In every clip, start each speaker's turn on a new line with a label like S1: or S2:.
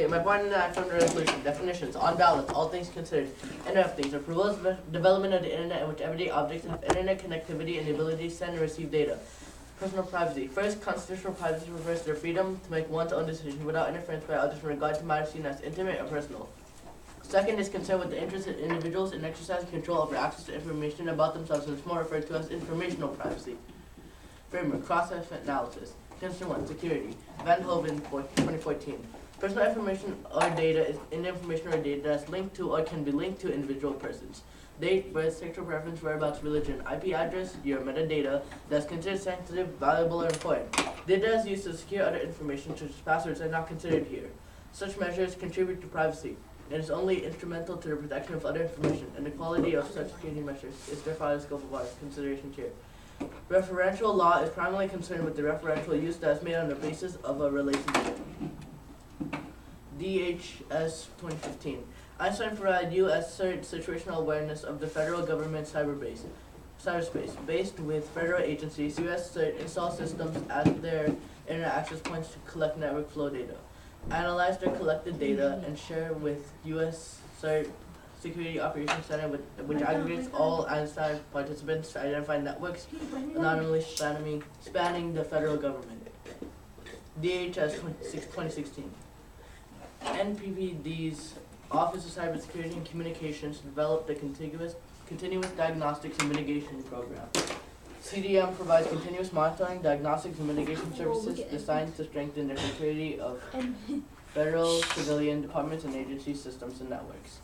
S1: Okay, my point in the act on the resolution. Definitions. On balance, all things considered. Internet of Things. Approval of development of the internet in which everyday objects have internet connectivity and the ability to send and receive data. Personal privacy. First, constitutional privacy refers to the freedom to make one's own decision without interference by others in regard to matters seen as intimate or personal. Second is concerned with the interests of individuals in exercising control over access to information about themselves, and is more referred to as informational privacy. Framework. Cross-analysis. Concern 1. Security. Van Hoven, 2014. Personal information or data is information or data that is linked to or can be linked to individual persons. Date, birth, sexual preference, whereabouts, religion, IP address, your metadata that is considered sensitive, valuable, or important. Data is used to secure other information such as passwords are not considered here. Such measures contribute to privacy and is only instrumental to the protection of other information, and the quality of such security measures is therefore out of the scope of our considerations here. Referential law is primarily concerned with the referential use that is made on the basis of a relationship. DHS 2015. Einstein provided U.S. situational awareness of the federal government cyberspace. Based with federal agencies, U.S. CERT install systems at their internet access points to collect network flow data, analyze their collected data, and share with U.S. CERT Security Operations Center, which aggregates all Einstein participants to identify networks anonymously spanning the federal government. DHS 2016. NPPD's Office of Cybersecurity and Communications developed the Continuous Diagnostics and Mitigation Program. CDM provides continuous monitoring, diagnostics, and mitigation services designed to strengthen the security of federal, civilian departments, and agency systems and networks.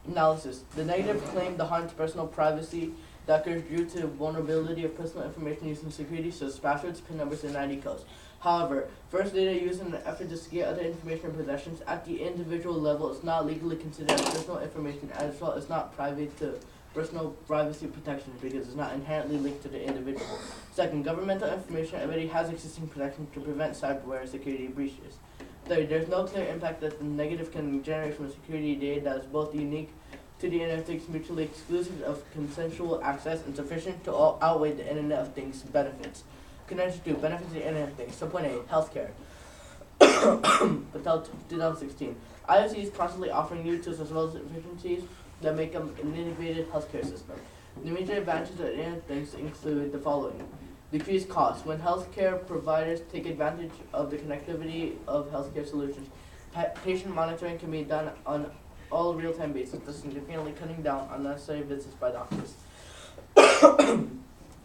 S1: Analysis. The negative claim the harm to personal privacy that occurs due to vulnerability of personal information using security, such as passwords, PIN numbers, and ID codes. However, first data used in an effort to secure other information and possessions at the individual level is not legally considered as personal information, as well as not private to personal privacy protection because it's not inherently linked to the individual. Second, governmental information already has existing protection to prevent cyberware security breaches. Third, there's no clear impact that the negative can generate from security data that is both unique to the Internet of Things, mutually exclusive of consensual access, and sufficient to outweigh the Internet of Things benefits. Connection 2, benefits of the Internet of Things. Subpoint A, healthcare. Patel 2016. IoT is constantly offering new tools as well as efficiencies that make them an integrated healthcare system. The major advantages of the Internet of Things include the following. Decreased costs. When healthcare providers take advantage of the connectivity of healthcare solutions, patient monitoring can be done on all real-time basis, thus significantly cutting down on unnecessary visits by doctors.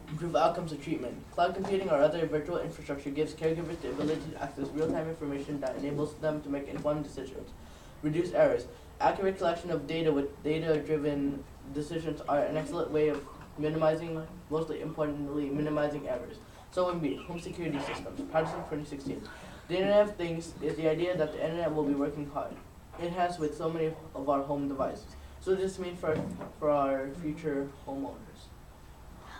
S1: Improve outcomes of treatment. Cloud computing or other virtual infrastructure gives caregivers the ability to access real-time information that enables them to make informed decisions. Reduce errors. Accurate collection of data with data-driven decisions are an excellent way of minimizing, mostly importantly, minimizing errors. So in home security systems. Patterson 2016. The Internet of Things is the idea that the Internet will be working hard, enhanced with so many of our home devices. So what does this mean for our future homeowners?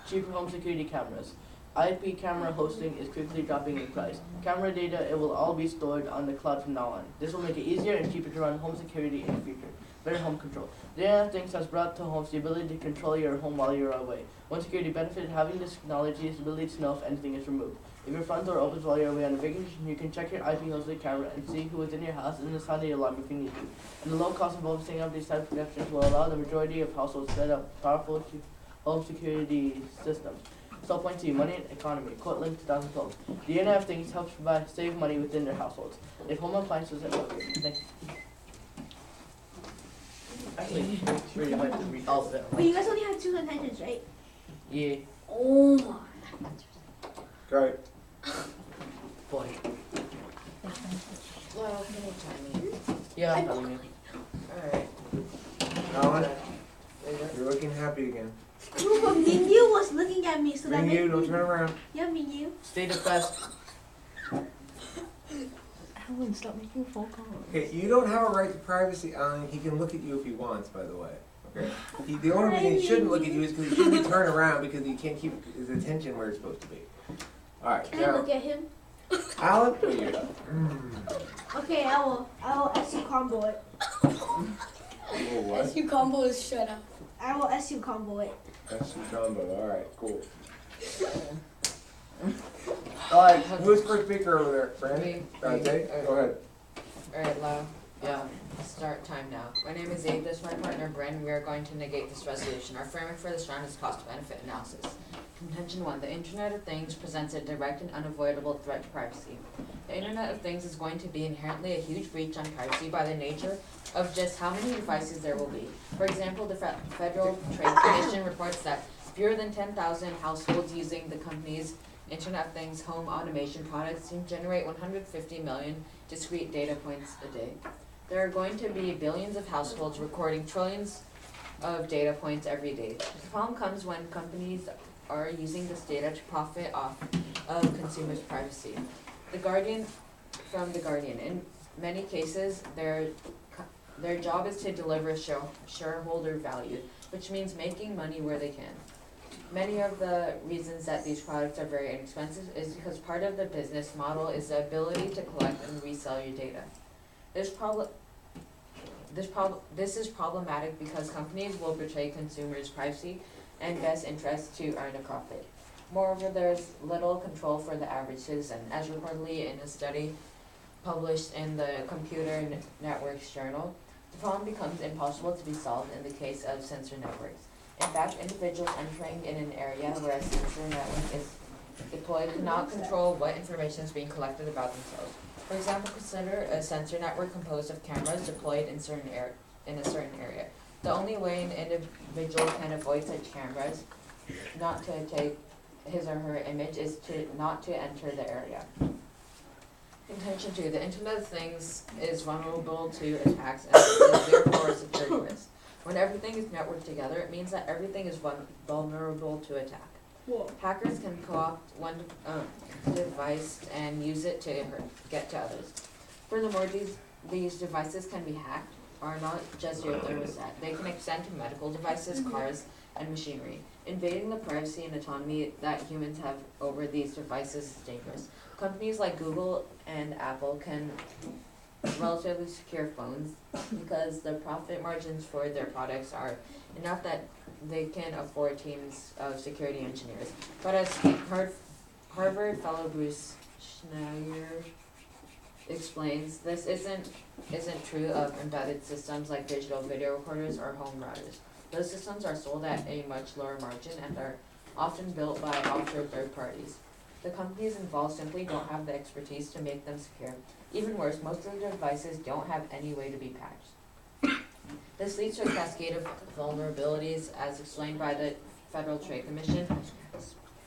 S1: Cheaper home security cameras. IP camera hosting is quickly dropping in price. Camera data, it will all be stored on the cloud from now on. This will make it easier and cheaper to run home security in the future. Better home control. The Internet of Things has brought to homes the ability to control your home while you're away. One security benefit of having this technology is the ability to know if anything is removed. If your front door opens while you're away on a vacation, you can check your IP hosted camera and see who is in your house and sound the alarm if you need to. And the low cost of setting up these types of protections will allow the majority of households to set up powerful home security systems. So point to money and economy. Quote link 2012. The Internet of Things helps save money within their households. If home appliances thank you. Actually, make sure you might have to read all of it.
S2: But you guys only have 2 sentences, right?
S1: Yeah.
S2: Oh my.
S3: Great.
S1: Boy.
S4: Well, can you tell me?
S1: Yeah, I'm telling you.
S4: Alright.
S3: Alan, you're looking happy again.
S2: No, but Mingyu was looking at me, so that
S3: Bring
S2: made
S3: you, don't
S2: me.
S3: turn around.
S2: Yeah, Mingyu.
S1: Stay depressed.
S4: Alan, stop making phone calls.
S3: Okay, you don't have a right to privacy, Alan. He can look at you if he wants, by the way. Okay? The only reason he shouldn't look at you is because he shouldn't be turned around because he can't keep his attention where it's supposed to be. Alright,
S2: Can I
S3: now,
S2: look at him?
S3: Alan, where you go?
S2: Okay, I will SU combo it.
S3: Oh, what?
S5: You combo is shut up.
S2: I will SU combo it.
S3: That's your combo. Alright, cool.
S1: Alright,
S3: Who's first speaker over there? Brandon?
S4: Me.
S3: Dante? Go ahead.
S4: Alright, Lau.
S1: Yeah.
S4: Start time now. My name is Abe, this is my partner Bren. We are going to negate this resolution. Our framework for this round is cost-benefit analysis. Contention 1. The Internet of Things presents a direct and unavoidable threat to privacy. The Internet of Things is going to be inherently a huge breach on privacy by the nature of just how many devices there will be. For example, the Federal Trade Commission reports that fewer than 10,000 households using the company's Internet of Things home automation products can generate 150 million discrete data points a day. There are going to be billions of households recording trillions of data points every day. The problem comes when companies are using this data to profit off of consumers' privacy. From The Guardian, in many cases, their job is to deliver shareholder value, which means making money where they can. Many of the reasons that these products are very inexpensive is because part of the business model is the ability to collect and resell your data. This is problematic because companies will betray consumers' privacy and best interests to earn a profit. Moreover, there's little control for the average citizen, as reportedly in a study published in the Computer Networks Journal. The problem becomes impossible to be solved in the case of sensor networks. In fact, individuals entering in an area where a sensor network is deployed cannot control what information is being collected about themselves. For example, consider a sensor network composed of cameras deployed in a certain area. The only way an individual can avoid such cameras not to take his or her image is not to enter the area. Contention 2. The Internet of Things is vulnerable to attacks and is therefore a security risk. When everything is networked together, it means that everything is vulnerable to attack.
S2: Whoa.
S4: Hackers can co-opt one device and use it to get to others. Furthermore, these devices can be hacked, are not just your thermostat. They can extend to medical devices, cars, and machinery. Invading the privacy and autonomy that humans have over these devices is dangerous. Companies like Google and Apple can relatively secure phones because the profit margins for their products are enough that they can afford teams of security engineers. But as Harvard fellow Bruce Schneier explains, this isn't true of embedded systems like digital video recorders or home routers. Those systems are sold at a much lower margin and are often built by offshore third parties. The companies involved simply don't have the expertise to make them secure. Even worse, most of the devices don't have any way to be patched. This leads to a cascade of vulnerabilities, as explained by the Federal Trade Commission.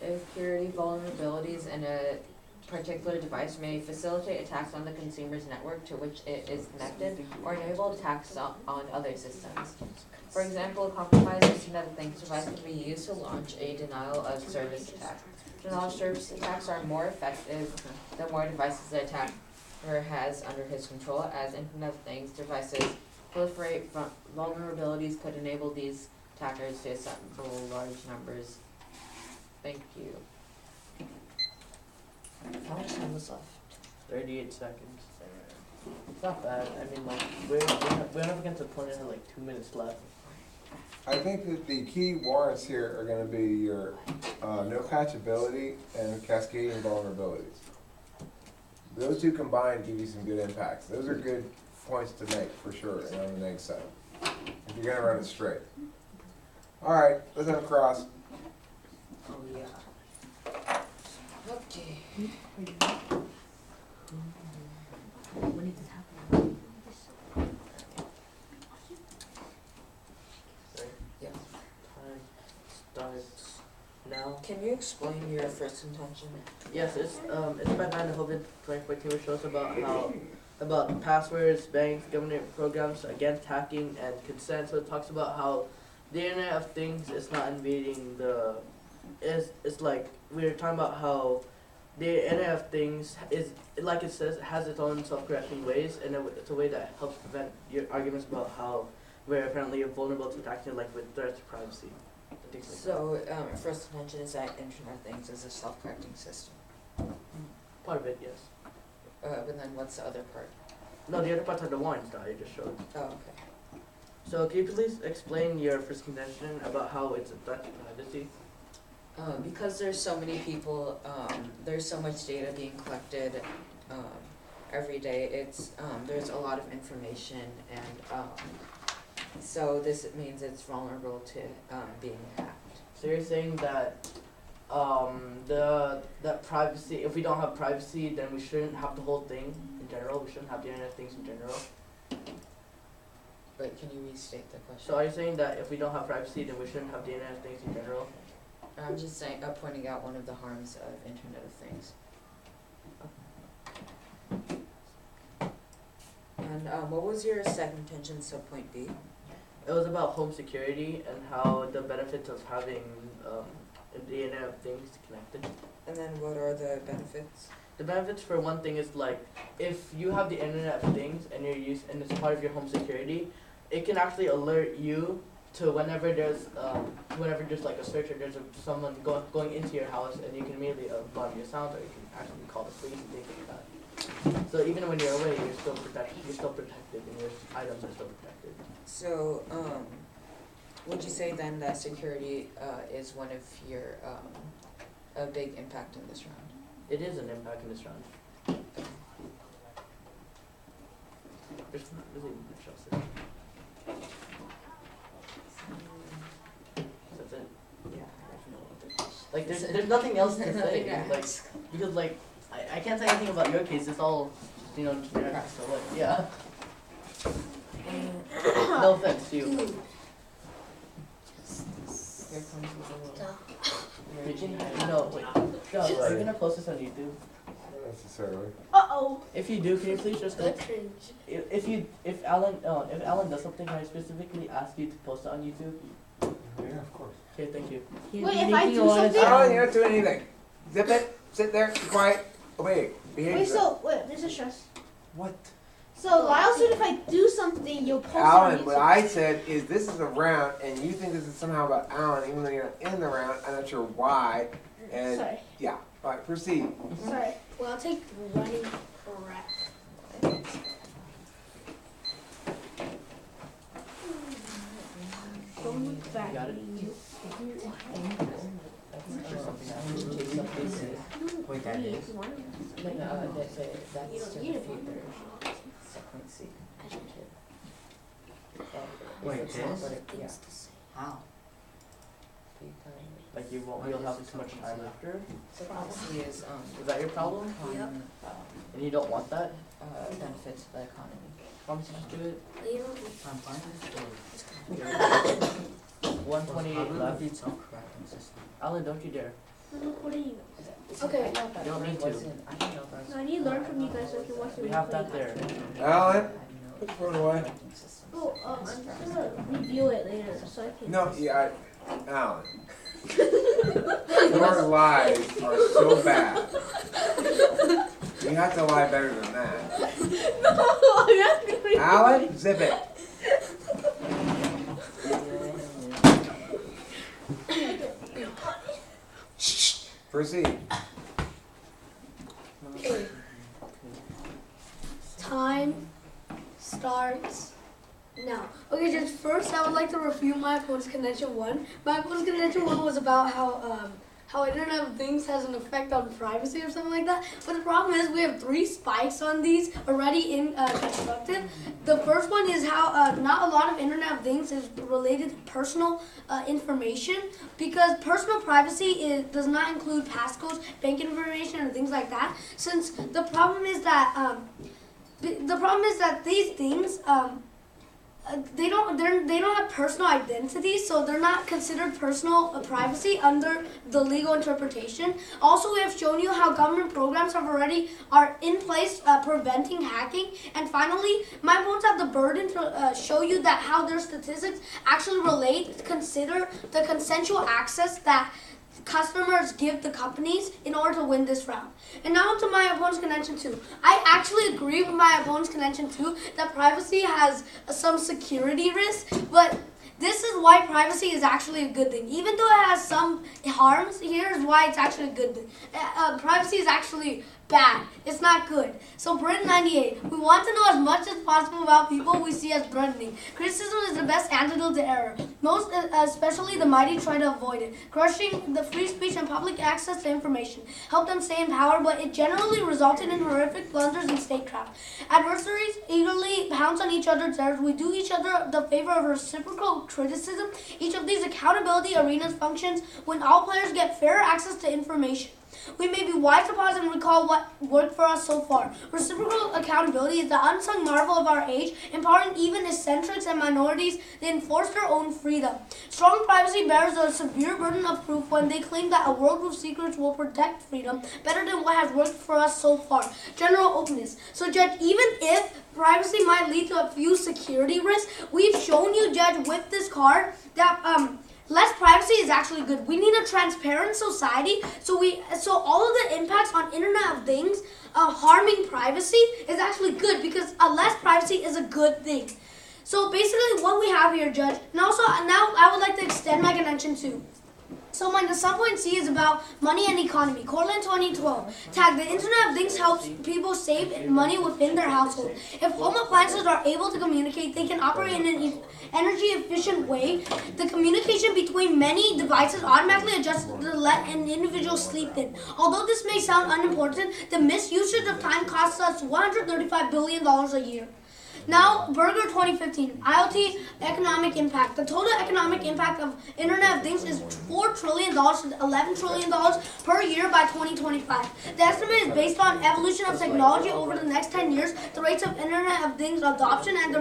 S4: Security vulnerabilities in a particular device may facilitate attacks on the consumer's network to which it is connected, or enable attacks on other systems. For example, a compromised Internet of Things device can be used to launch a denial of service attack. Denial of service attacks are more effective the more devices the attacker has under his control. As Internet of Things devices proliferate, vulnerabilities could enable these attackers to assemble large numbers. Thank you. How much time is left?
S1: 38 seconds. It's not bad. I mean, like, we're up against a point and have like 2 minutes left.
S3: I think that the key warrants here are gonna be your no patchability and cascading vulnerabilities. Those two combined give you some good impacts. Those are good points to make for sure, and on the next side, if you're gonna run it straight. All right, let's have a cross.
S4: Oh yeah. Okay.
S2: When did this happen?
S4: Yeah.
S1: Time starts now.
S4: Can you explain your first intention?
S1: Yes, it's by Van Hoven 2014, which shows about passwords, banks, government programs against hacking and consent. So it talks about how the Internet of Things is not invading it's like we were talking about how the Internet of Things is, like it says, has its own self-correcting ways, and it's a way that helps prevent your arguments about how we're apparently vulnerable to attacking, like with threats to privacy. And things like
S4: So, first intention is that Internet of Things is a self-correcting system.
S1: that. Part of it, yes.
S4: But then what's the other part?
S1: No, the other parts are the ones that I just showed.
S4: Oh, okay.
S1: So can you please explain your first contention about how it's a threat to privacy?
S4: Because there's so many people, there's so much data being collected, every day. It's, there's a lot of information and, so this means it's vulnerable to, being hacked.
S1: So you're saying that that privacy, if we don't have privacy, then we shouldn't have the whole thing in general. We shouldn't have the Internet of Things in general.
S4: Wait, can you restate the question?
S1: So are you saying that if we don't have privacy, then we shouldn't have the Internet of Things in general?
S4: I'm just saying, pointing out one of the harms of Internet of Things. And what was your second intention, so point B?
S1: It was about home security and how the benefits of having the Internet of Things connected.
S4: And then what are the benefits?
S1: The benefits for one thing is like if you have the Internet of Things and and it's part of your home security, it can actually alert you to whenever there's like a search or there's someone going into your house, and you can immediately alarm your sound, or you can actually call the police and things like that. So even when you're away, you're still protected. You're still protected, and your items are still protected.
S4: So, would you say then that security is one of your a big impact in this round?
S1: It is an impact in this round. There's not really much else to say. That's it.
S4: Yeah, I have no other questions.
S1: Like there's nothing else to say.
S4: Nothing to
S1: Like
S4: ask.
S1: because like I can't say anything about your case. It's all generic. So like yeah. No offense to you.
S4: Here comes the little.
S1: No, wait. Shut up. Are you gonna post this on YouTube?
S3: Not necessarily.
S2: Uh-oh.
S1: If you do, can you please just
S2: That's cringe.
S1: if Alan does something, can I specifically ask you to post it on YouTube?
S3: Yeah, of course.
S1: Okay, thank you.
S2: Wait, if I do something?
S3: Alan, you're not doing anything. Zip it. Sit there. Be quiet. Obey. Behave
S2: Wait,
S3: yourself.
S2: this is stress.
S3: What?
S2: So Lyle said if I do something, you'll post it on
S3: Alan,
S2: YouTube.
S3: what I said is this is a round, and you think this is somehow about Alan, even though you're not in the round. I'm not sure why. And
S2: Sorry.
S3: yeah. All right, proceed.
S2: Sorry. Well, I'll take running crap. Don't look back.
S1: Got it?
S5: Wait, that is?
S4: That's to defeat their second seed.
S5: Wait,
S4: It's not,
S5: this?
S4: but yeah.
S5: How?
S1: Like you'll have too much time after.
S4: So policy is,
S1: Is that your problem?
S2: Yep.
S1: And you don't want that?
S4: benefits to the economy.
S1: Why don't you just do it?
S5: I'm fine with this.
S1: 128 left.
S5: It's self-correcting system.
S1: Alan, don't you dare.
S2: What are you?
S4: Okay.
S1: You don't need to.
S4: I didn't know that.
S2: No, I need to learn from you guys so I can watch the
S1: We have
S2: replay.
S1: that there.
S3: Alan, put the phone away.
S2: Oh, I'm just gonna review it later so I can.
S3: No, yeah, Alan. Your lies are so bad. You have to lie better than that.
S2: No, you have to review
S3: Alan, zip it. Shh. Proceed.
S6: Time starts now. Okay, just first I would like to review my opponent's contention 1. My opponent's contention 1 was about how Internet of Things has an effect on privacy or something like that. But the problem is we have 3 spikes on these already constructed. The first one is how not a lot of Internet of Things is related to personal information, because personal privacy does not include passcodes, bank information, and things like that. Since the problem is that these things they don't have personal identity, so they're not considered personal privacy under the legal interpretation. Also, we have shown you how government programs are in place preventing hacking. And finally, my opponents have the burden to show you that how their statistics actually consider the consensual access that customers give the companies in order to win this round. And now to my opponent's contention 2. I actually agree with my opponent's contention 2 that privacy has some security risk, but this is why privacy is actually a good thing. Even though it has some harms, here's why it's actually a good thing. Privacy is actually bad. It's not good. So Britain 98. We want to know as much as possible about people we see as threatening. Criticism is the best antidote to error. Most, especially the mighty, try to avoid it. Crushing the free speech and public access to information helped them stay in power, but it generally resulted in horrific blunders and statecraft. Adversaries eagerly pounce on each other's errors. We do each other the favor of reciprocal criticism. Each of these accountability arenas functions when all players get fair access to information. We may be wise to pause and recall what worked for us so far. Reciprocal accountability is the unsung marvel of our age, empowering even eccentrics and minorities to enforce their own freedom. Strong privacy bears a severe burden of proof when they claim that a world with secrets will protect freedom better than what has worked for us so far. General openness. So, Judge, even if privacy might lead to a few security risks, we've shown you, Judge, with this card that less privacy is actually good. We need a transparent society, so all of the impacts on Internet of Things harming privacy is actually good because less privacy is a good thing. So basically what we have here, Judge, and also now I would like to extend my connection too. So my sub-point C is about money and economy. Cortland 2012. Tag, the Internet of Things helps people save money within their household. If home appliances are able to communicate, they can operate in an energy-efficient way. The communication between many devices automatically adjusts to let an individual sleep in. Although this may sound unimportant, the misusage of time costs us $135 billion a year. Now, Berger 2015, IoT economic impact. The total economic impact of Internet of Things is $4 trillion to $11 trillion per year by 2025. The estimate is based on evolution of technology over the next 10 years, the rates of Internet of Things adoption, and the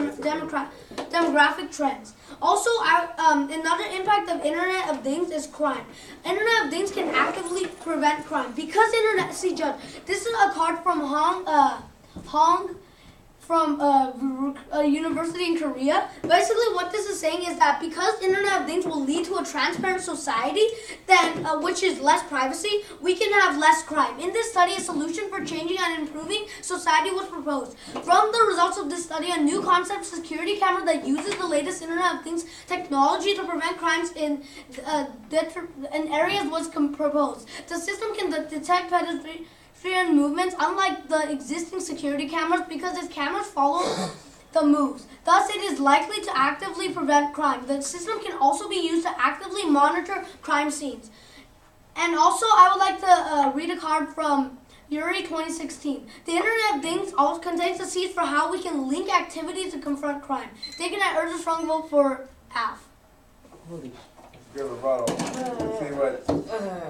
S6: demographic trends. Also, another impact of Internet of Things is crime. Internet of Things can actively prevent crime. Because see, Judge, this is a card from from a university in Korea. Basically what this is saying is that because Internet of Things will lead to a transparent society, then which is less privacy, we can have less crime. In this study, a solution for changing and improving society was proposed. From the results of this study, a new concept security camera that uses the latest Internet of Things technology to prevent crimes in areas was proposed. The system can detect pedestrian movements unlike the existing security cameras because its cameras follow the moves. Thus, it is likely to actively prevent crime. The system can also be used to actively monitor crime scenes. And also, I would like to read a card from Yuri 2016. The Internet of Things also contains the seeds for how we can link activities to confront crime. Taken at urge a strong vote for AF.
S3: Give a rebuttal. Let's see what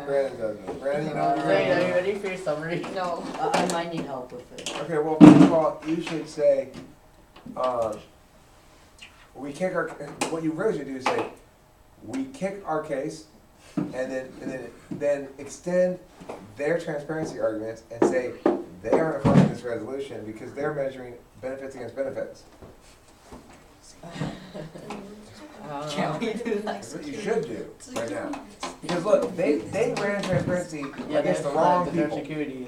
S3: Brandon does. Brandon, you know what you're
S1: Are you
S3: doing?
S1: ready for your summary?
S4: No.
S5: I might need help with it.
S3: Okay, well, first of all, you should say, we kick our, what you really should do is say, we kick our case, and then extend their transparency arguments and say they aren't opposing this resolution because they're measuring benefits against benefits.
S5: Can we do that?
S3: That's what you should do right now. Because look, they ran transparency against the wrong people.
S1: Security.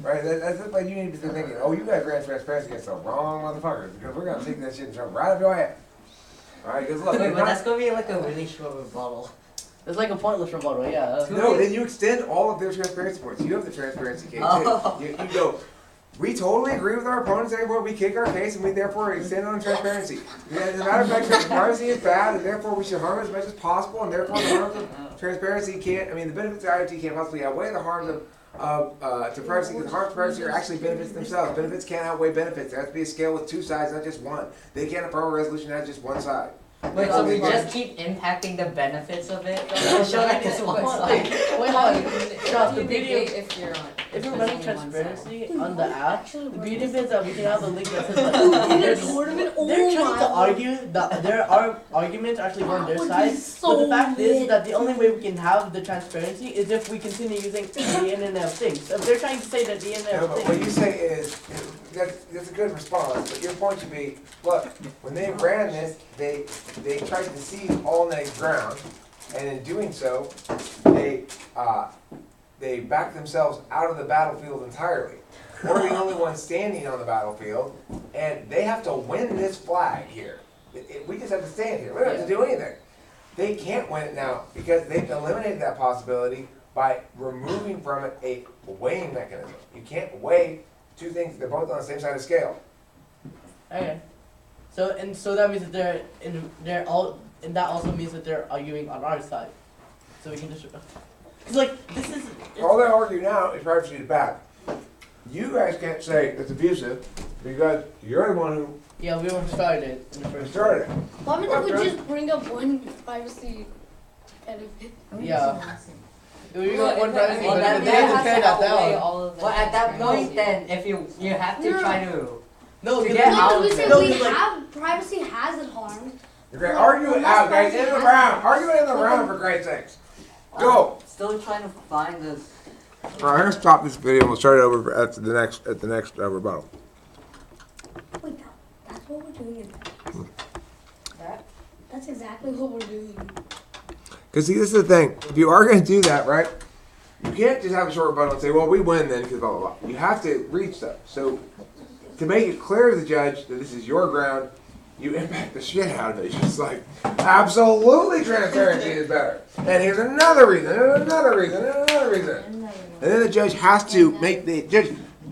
S3: Right? That's like you need to be thinking, oh, you guys ran transparency against the wrong motherfuckers because we're gonna take that shit and shove it right up your ass. Alright, because look,
S5: Okay,
S3: it's
S5: but
S3: not-
S5: that's gonna be like a really short rebuttal.
S1: It's like a pointless rebuttal, yeah.
S3: no, then you extend all of their transparency points. You have the transparency case.
S5: Oh.
S3: You go, we totally agree with our opponents, therefore we kick our case and we therefore extend on transparency. As a matter of fact, transparency is bad and therefore we should harm it as much as possible and therefore the harms of transparency can't, the benefits of IoT can't possibly outweigh the harms to privacy, because the harms to privacy are actually benefits themselves. Benefits can't outweigh benefits. There has to be a scale with two sides, not just one. They can't approve a resolution that has just one side.
S5: Wait, so we just keep impacting the benefits of it? To show that this one side.
S1: Wait,
S4: How
S1: hold
S4: do
S1: on.
S4: you
S1: Trust, the
S4: negate
S1: beauty of-
S4: if you're on?
S1: If you're running transparency on the app, the beauty of it is that we can have the link that says like, they're trying to argue that there are arguments actually on their side, but the fact is that the only way we can have the transparency is if we continue using the Internet of Things. So if they're trying to say that the Internet
S3: No,
S1: of
S3: but what
S1: Things,
S3: you say is, that's a good response, but your point should be, look, when they ran this, they tried to seize all native ground, and in doing so, they backed themselves out of the battlefield entirely. We're the only ones standing on the battlefield, and they have to win this flag here. We just have to stand here. We don't have to do anything. They can't win it now because they've eliminated that possibility by removing from it a weighing mechanism. You can't weigh two things, they're both on the same side of the scale.
S1: Okay. So that means that and that also means that they're arguing on our side. So we can just, cause like this is.
S3: All they argue now is privacy is bad. You guys can't say it's abusive because you're the one who
S1: Yeah, we weren't started in the first.
S3: started it.
S6: Why would we just bring up one privacy benefit?
S1: Yeah. We
S4: Well,
S1: got one
S4: if
S1: privacy,
S5: well,
S1: but
S5: then
S1: they
S5: they
S1: have to
S5: have
S1: tear
S4: to
S1: that
S4: outweigh
S1: down.
S4: all of the
S5: Well, at that point,
S4: technology.
S5: then, if you have to try to.
S1: No,
S5: To
S1: because
S5: get
S6: No,
S5: out
S6: we
S5: of
S6: said
S5: it.
S6: we
S1: because, like,
S6: have privacy hasn't harmed.
S3: Okay, argue it out, guys, in the round. Argue it in the round for Christ's sakes. Go.
S5: Still trying to find this.
S3: All right, I'm gonna stop this video and we'll start it over at the next rebuttal.
S6: Wait, that's what we're doing.
S4: That?
S6: That's exactly what we're doing.
S3: Because see, this is the thing. If you are gonna do that, right? You can't just have a short rebuttal and say, "Well, we win then," because blah blah blah. You have to read stuff. So to make it clear to the judge that this is your ground, you impact the shit out of it. It's just like, absolutely transparency is better. And here's another reason, and another reason, and another reason. And then the judge has to make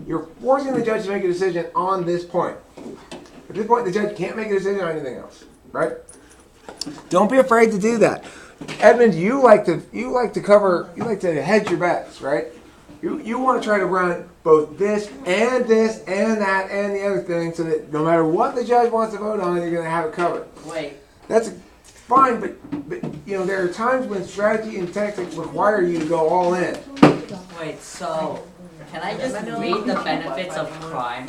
S3: you're forcing the judge to make a decision on this point. At this point, the judge can't make a decision on anything else, right? Don't be afraid to do that. Edmund, you like to hedge your bets, right? You want to try to run both this and that and the other thing so that no matter what the judge wants to vote on, you're going to have it covered.
S5: Wait.
S3: That's fine, but you know, there are times when strategy and tactics require you to go all in.
S5: Wait, so can I just read the benefits of crime?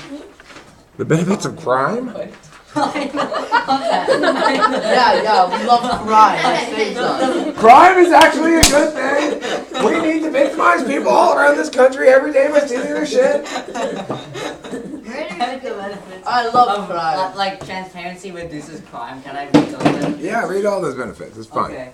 S3: The benefits of crime?
S1: Yeah, we love crime. That saves us.
S3: Crime is actually a good thing. We need to victimize people all around this country every day by stealing their shit.
S1: I love crime.
S5: Like transparency reduces crime. Can I read those benefits?
S3: Yeah, read all those benefits. It's fine.
S5: Okay.